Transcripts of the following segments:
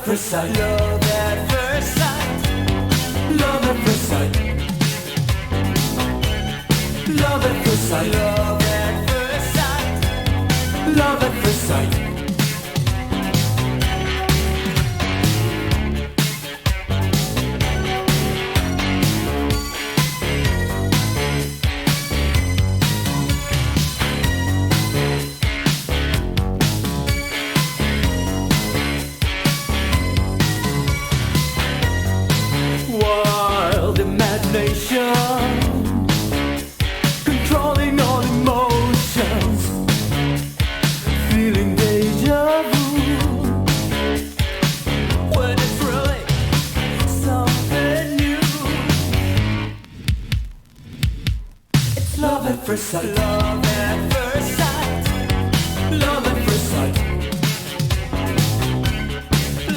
first sight, love at first sight, love at first sight, love at first sight, love at first sight, love at first sight. Wild imagination, controlling all emotions, feeling deja vu, when it's really something new. It's love at first sight, love at first sight, love at first sight,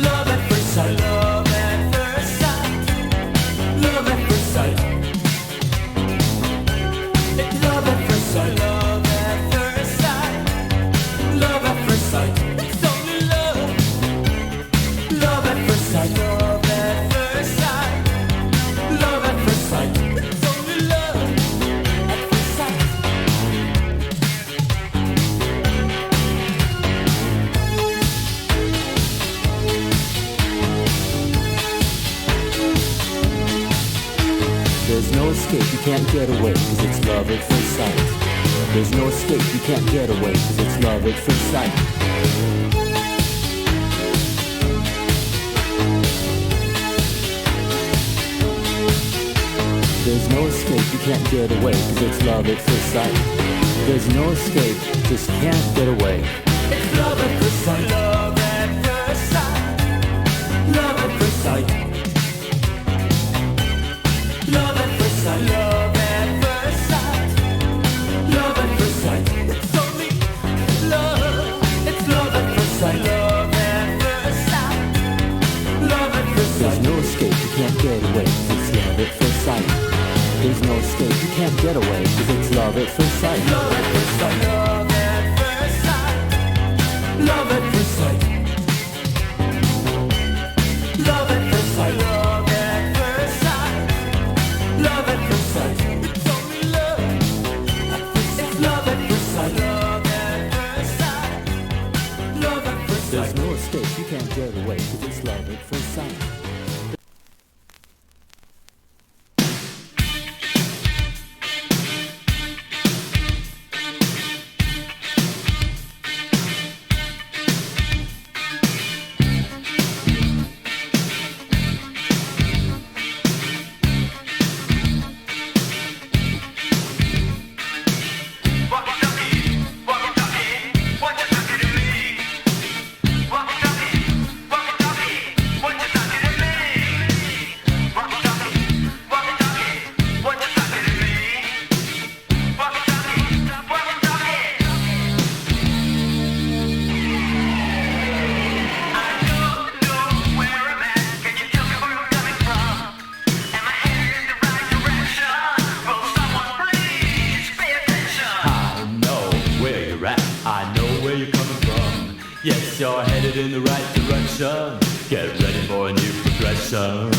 love at first sight, love. Love at first sight. It's love at first sight. Love at first sight. Love at first sight. It's only love. Love at first sight. Love at first sight. Love at first sight. It's only love at first sight. There's no escape, you can't get away, cause it's love at first sight. There's no escape, you can't get away, cause it's love at first sight. There's no escape, you can't get away, cause it's love at first sight. There's no escape, just can't get away. It's love at first sight, love at first sight, love at first sight. Love at first sight, love at first sight, love at first sight. It's only love. It's love at first sight, love at first sight, love at first sight. There's no escape, you can't get away, cause it's love at first sight. There's no escape, you can't get away, cause it's love at first sight. Love at first sight, love at first sight, love at first sight, love at first sight, love. Love at first sight, it's only love. It's love at first sight, love at first sight, love at first sight. There's no escape, you can't get away, cause it's love at first sight. Yes, you're headed in the right direction. Get ready for a new progression.